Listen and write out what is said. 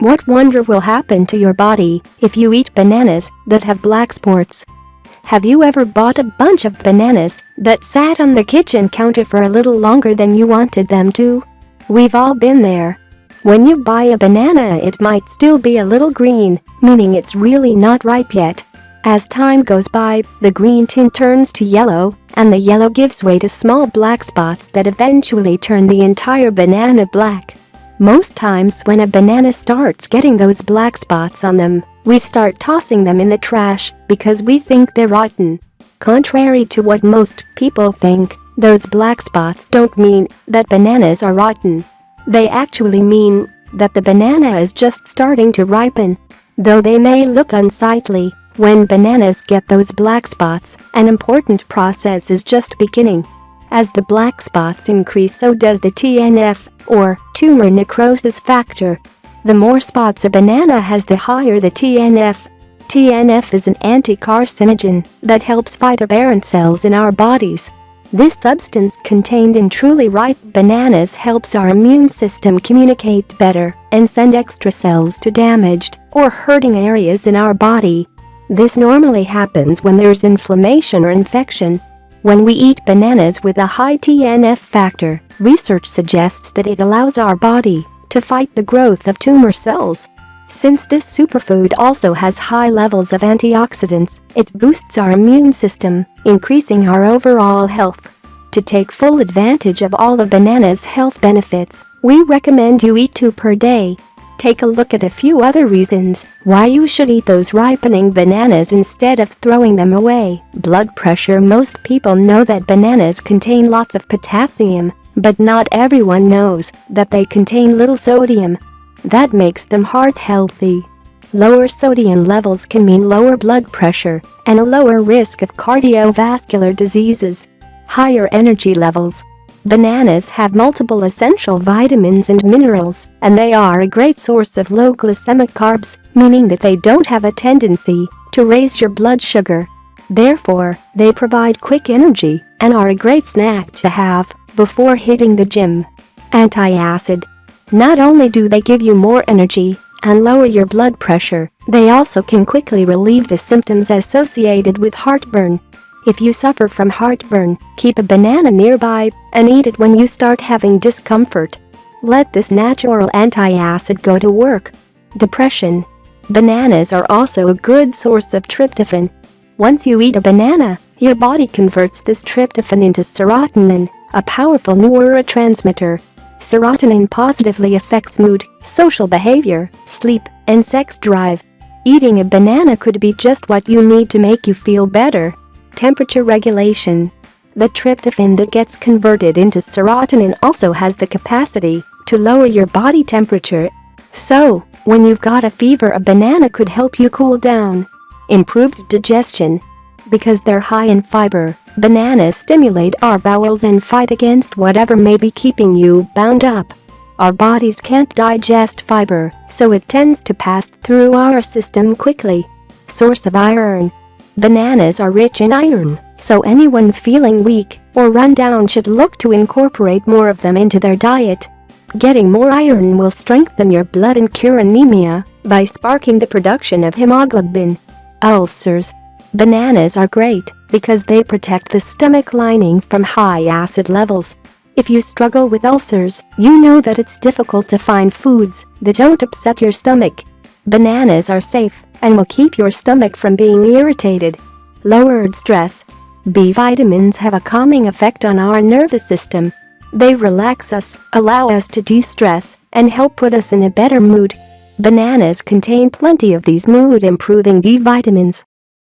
What wonder will happen to your body if you eat bananas that have black spots? Have you ever bought a bunch of bananas that sat on the kitchen counter for a little longer than you wanted them to? We've all been there. When you buy a banana, it might still be a little green, meaning it's really not ripe yet. As time goes by, the green tint turns to yellow, and the yellow gives way to small black spots that eventually turn the entire banana black. Most times when a banana starts getting those black spots on them, we start tossing them in the trash because we think they're rotten. Contrary to what most people think, those black spots don't mean that bananas are rotten. They actually mean that the banana is just starting to ripen. Though they may look unsightly, when bananas get those black spots, an important process is just beginning. As the black spots increase, so does the TNF, or tumor necrosis factor. The more spots a banana has, the higher the TNF. TNF is an anti-carcinogen that helps fight aberrant cells in our bodies. This substance contained in truly ripe bananas helps our immune system communicate better and send extra cells to damaged or hurting areas in our body. This normally happens when there's inflammation or infection. When we eat bananas with a high TNF factor, research suggests that it allows our body to fight the growth of tumor cells. Since this superfood also has high levels of antioxidants, it boosts our immune system, increasing our overall health. To take full advantage of all of banana's health benefits, we recommend you eat 2 per day. Take a look at a few other reasons why you should eat those ripening bananas instead of throwing them away. Blood pressure. Most people know that bananas contain lots of potassium, but not everyone knows that they contain little sodium. That makes them heart healthy. Lower sodium levels can mean lower blood pressure and a lower risk of cardiovascular diseases. Higher energy levels. Bananas have multiple essential vitamins and minerals, and they are a great source of low glycemic carbs, meaning that they don't have a tendency to raise your blood sugar. Therefore, they provide quick energy and are a great snack to have before hitting the gym. Anti-acid. Not only do they give you more energy and lower your blood pressure, they also can quickly relieve the symptoms associated with heartburn. If you suffer from heartburn, keep a banana nearby and eat it when you start having discomfort. Let this natural anti-acid go to work. Depression. Bananas are also a good source of tryptophan. Once you eat a banana, your body converts this tryptophan into serotonin, a powerful neurotransmitter. Serotonin positively affects mood, social behavior, sleep, and sex drive. Eating a banana could be just what you need to make you feel better. Temperature regulation. The tryptophan that gets converted into serotonin also has the capacity to lower your body temperature. So, when you've got a fever, a banana could help you cool down. Improved digestion. Because they're high in fiber, bananas stimulate our bowels and fight against whatever may be keeping you bound up. Our bodies can't digest fiber, so it tends to pass through our system quickly. Source of iron. Bananas are rich in iron, so anyone feeling weak or run down should look to incorporate more of them into their diet. Getting more iron will strengthen your blood and cure anemia by sparking the production of hemoglobin. Ulcers. Bananas are great because they protect the stomach lining from high acid levels. If you struggle with ulcers, you know that it's difficult to find foods that don't upset your stomach. Bananas are safe and will keep your stomach from being irritated. Lowered stress. B vitamins have a calming effect on our nervous system. They relax us, allow us to de-stress, and help put us in a better mood. Bananas contain plenty of these mood-improving B vitamins.